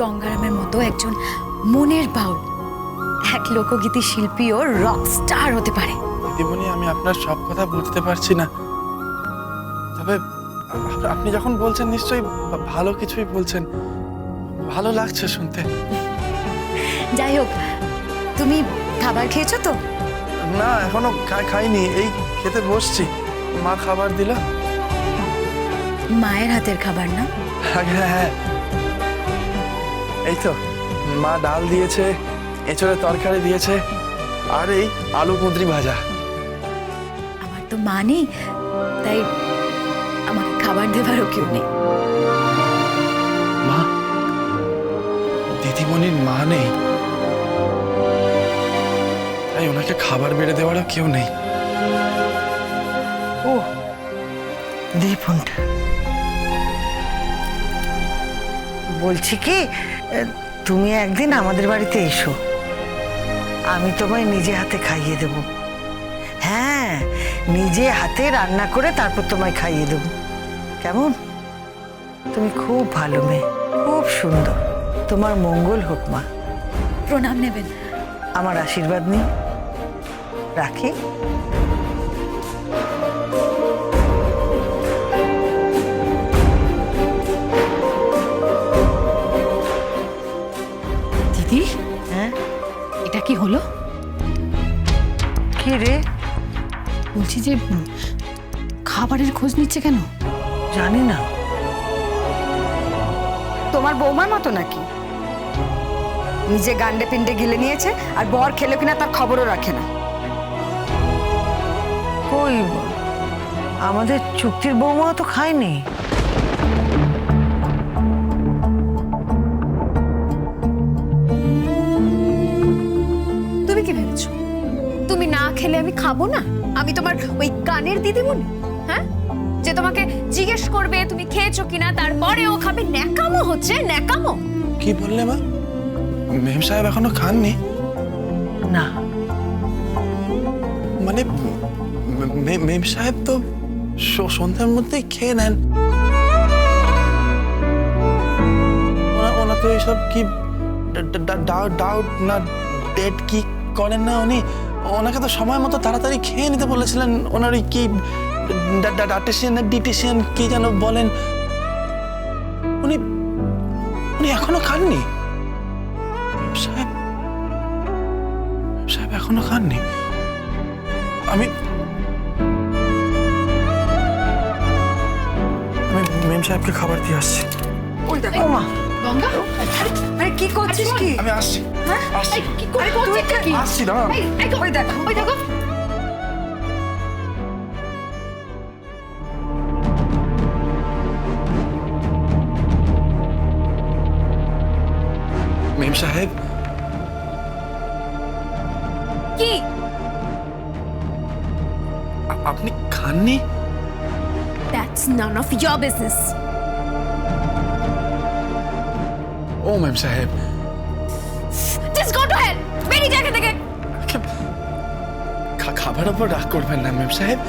গঙ্গারামের মতো একজন মনের বাউল, এক লোকগীতি শিল্পী ও রক স্টার হতে পারে। দিদিমণি, আমি আপনার সব কথা বুঝতে পারছি না, তবে আপনি যখন বলছেন নিশ্চয়ই ভালো কিছুই বলছেন, ভালো লাগছে শুনতে। যাই হোক, তুমি খাবার খেয়েছো তো? না, এখনো খাইনি, এই খেতে বসছি। মা খাবার দিল। মায়ের হাতের খাবার না? হ্যাঁ হ্যাঁ, এই তো মা ডাল দিয়েছে, এঁচড়ের তরকারি দিয়েছে, আর এই আলু কুঁদরি ভাজা। আমার তো মা নেই, তাই আমাকে খাবার দেবারও কেউ নেই। মা? দিদিমণির মা নেই, তাই ওনাকে খাবার বেড়ে দেওয়ারও কেউ নেই। ও দীপনটা, বলছি কি, তুমি একদিন আমাদের বাড়িতে এসো, আমি তোমায় নিজে হাতে খাইয়ে দেব। হ্যাঁ, নিজে হাতে রান্না করে তারপর তোমায় খাইয়ে দেব, কেমন? তুমি খুব ভালো মেয়ে, খুব সুন্দর, তোমার মঙ্গল হোক মা। প্রণাম নেবেন। আমার আশীর্বাদ নিই, রাখি। দিদি, হ্যাঁ, এটা কি হলো? কি রে? বলছি যে খাবারের খোঁজ নিচ্ছে কেন? জানি না। তোমার বৌমার মতো নাকি? নিজে গান্ডে পিন্ডে গিলে নিয়েছে, আর বর খেলো কিনা তার খবরও রাখে না। কই, আমাদের চুক্তির বৌমা তো খায়নি। তুমি কি ভেবেছো তুমি না খেলে আমি খাবো না? আমি তোমার ওই কানের দিদিমণি, হ্যাঁ, যে তোমাকে জিজ্ঞেস করবে তুমি খেয়েছো কিনা, তারপরে ও খাবে? ন্যাকামো হচ্ছে, ন্যাকামো। কি বললে মা? মেম সাহেব এখনো খাননি? না, মানে মেম সাহেব তো সন্ধ্যার মধ্যেই খেয়ে নেন। ওনা তো এইসব কি ডাউট না ডেট কি করেন না উনি। ওনাকে তো সময় মতো তাড়াতাড়ি খেয়ে নিতে বলেছিলেন। ওনার ওই কি ডায়েটিশিয়ান না ডিটিশিয়ান কি যেন বলেন, উনি উনি এখনো খাননি। সাহেব সাহেব এখনো খাননি। আমি মেম সাহেবকে খাবার দিয়ে আসছি। ওই দেখো ওমা, গঙ্গা, মানে কি করছিস কি? আমি আসছি, আসছি, কি করে করছিস কি? আসছি না। ওই দেখো, ওই দেখো। মেম সাহেব, কি? আপনি খাননি? That's none of your business. ও মেম সাহেব, Just go to hell. বেরিয়ে যা এখান থেকে। খাবার ওপর রাগ করবেন না মেম সাহেব,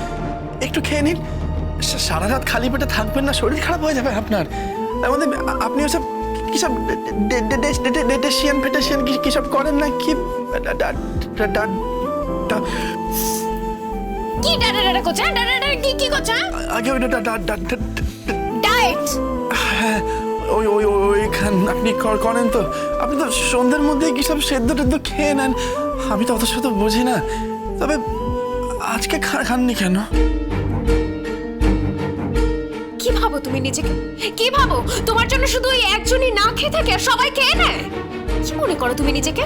একটু খেয়ে নিন। সারা রাত খালি পেটে থাকবেন না, শরীর খারাপ হয়ে যাবে আপনার। তার মধ্যে আপনি ওসব কিসব ডেটেশিয়ান ফেটেশিয়ান কিসব করেন না কি? কি ডাটা ডাটা করছ? ডাটা ডাটা কি করছ? আগে ওই ডায়েট। হ্যাঁ, ওই ওই ওইখান আপনি করেন তো। আপনি তো সন্ধ্যের মধ্যে কি সব সেদ্ধ টেদ্ধ খেয়ে নেন। আমি তো অত শত বুঝি না, তবে আজকে খাননি কেন? কি ভাবো তুমি নিজেকে? কি ভাবো তোমার জন্য শুধু ওই একজনই না খেয়ে থাকে আর সবাই খেয়ে নেয়? কি মনে করো তুমি নিজেকে?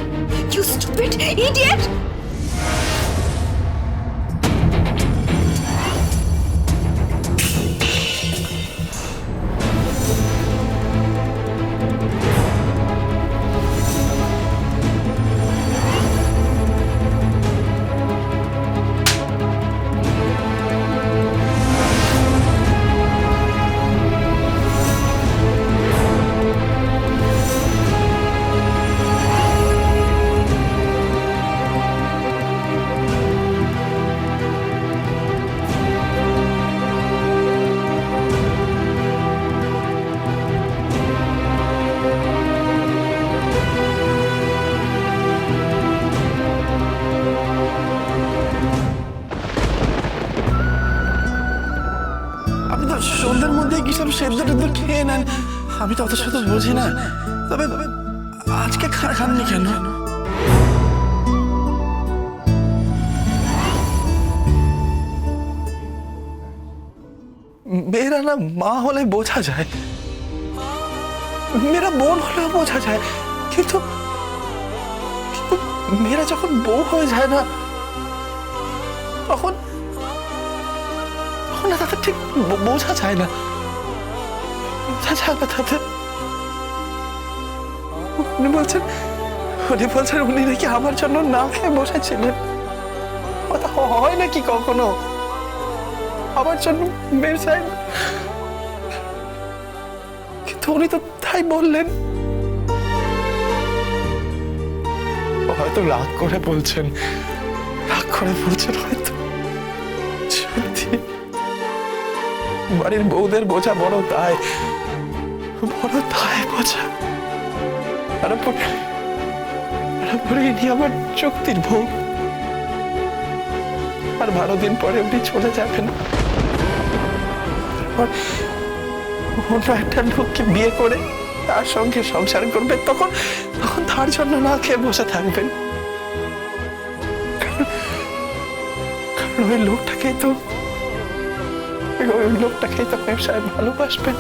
You stupid idiot! সেদ্ধ টেদ্ধ খেয়ে নেন, আমি তো অত শত বুঝি না। তবে আজকে খাননি কেন? মেয়েরা না মা হলে বোঝা যায়, মেয়েরা বোন হলেও বোঝা যায়, কিন্তু মেয়েরা যখন বউ হয়ে যায় না, তখন না তাদের ঠিক বোঝা যায় না, বোঝা যায় না তাদের। উনি বলছেন উনি নাকি আমার জন্য না খেয়ে বসেছিলেন। কথা হয় নাকি কখনো আমার জন্য মেম সাহেব? কিন্তু উনি তো তাই বললেন। হয়তো রাগ করে বলছেন হয়তো। সত্যি বাড়ির বউদের বোঝা বড় দায় বোঝা। তারপরে ইনি আমার চুক্তির বউ, আর 12 দিন পরে উনি চলে যাবেন। অন্য একটা লোককে বিয়ে করে তার সঙ্গে সংসার করবে, তখন তার জন্য না খেয়ে বসে থাকবেন। কারণ ওই লোকটাকেই তো মেম সাহেব ভালোবাসবেন।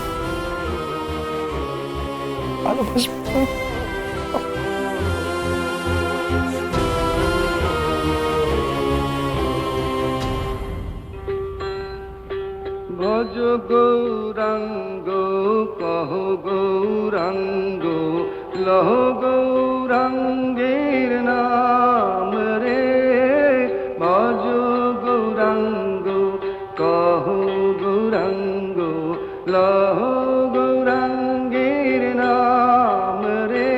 ভজ গৌরাঙ্গ কহ গৌরাঙ্গ লহ গৌরাঙ্গের নাম রে। ভজ গৌরাঙ্গ কহ গৌরাঙ্গ লহ গৌরাঙ্গের নাম রে।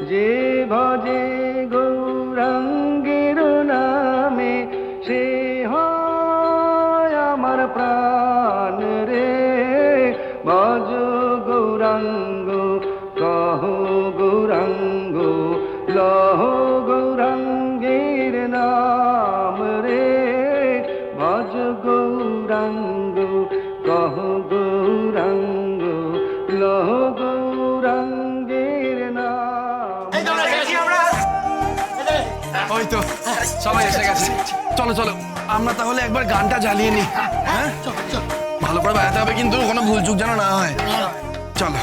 যে ভজে গৌরাঙ্গের নামে সে আমার প্রাণ রে। ভজ গৌরাঙ্গ কহ গৌরাঙ্গ লহ গৌরাঙ্গের নাম রে। ভজ গৌরাঙ্গ কহ গৌরাঙ্গ লহ গৌরাঙ্গের নাম। ওই তো সবাই এসে গেছে, চলো চলো আমরা তাহলে একবার গানটা জ্বালিয়ে নি। হ্যাঁ ভালো করে বাজাতে হবে কিন্তু, কোনো ভুলচুক যেন না হয়। চলো।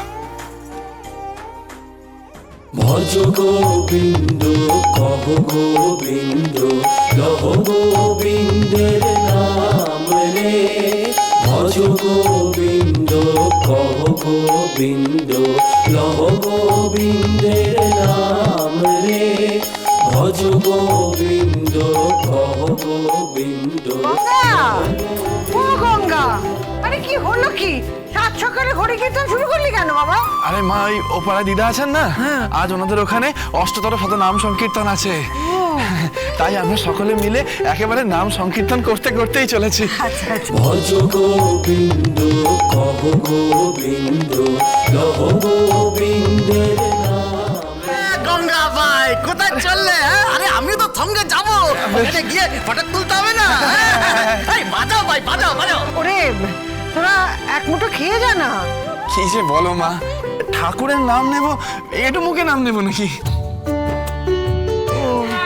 ভজ গোবিন্দ কহ গোবিন্দ লহ গোবিন্দের নাম রে। ভজ গোবিন্দ কহ গোবিন্দ লহ গোবিন্দের নাম রে। ভজ গোবিন্দ কহ গোবিন্দ। ও গঙ্গা, আরে কি হলো কি? সাত সকালে হরি কীর্তন শুরু করলি কেন বাবা? আরে মা, ওই ওপাড়া দিদা আছেন না, আজ ওনাদের ওখানে অষ্টতর শত নাম সংকীর্তন আছে। তাই আমরা সকলে মিলে একেবারে নাম সংকীর্তন করতেই চলেছি। ভজ গোবিন্দ কহ গোবিন্দ লহ গোবিন্দের নাম। গঙ্গা ভাই কোথায় চললে? আরে আমিও তো সঙ্গে যাবো, ওখানে গিয়ে ফটো তুলতে হবে না? এই বাজাও ভাই, বাজাও বাজাও। ওরে তোরা এক মুঠো খেয়ে যা না। কি যে বলো মা, ঠাকুরের নাম নেব, একটু মুখে নাম নেব নাকি?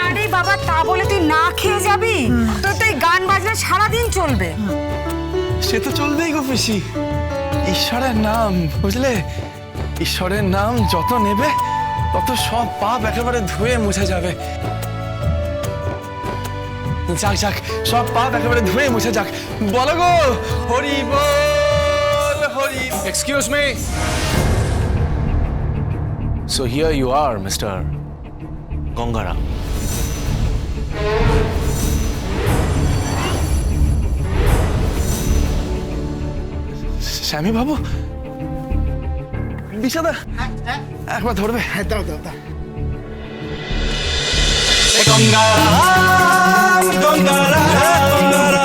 আরে বাবা, তা বলে তুই না খেয়ে যাবি? তোর তো এই গান বাজনা সারাদিন চলবে। সে তো চলবেই গো পিসি, ঈশ্বরের নাম বুঝলে, ঈশ্বরের নাম যত নেবে তত সব পাপ একেবারে ধুয়ে মুছে যাবে। যাক যাক, সব পাপ একেবারে ধুয়ে মুছে যাক। বলো গো হরি বল Hari. Excuse me. So here you are, Mr. Gongara. স্বামী বাবু, বিষাদা একবার ধরবে? দাও দাও দাও। গঙ্গারাম গঙ্গারাম গঙ্গারাম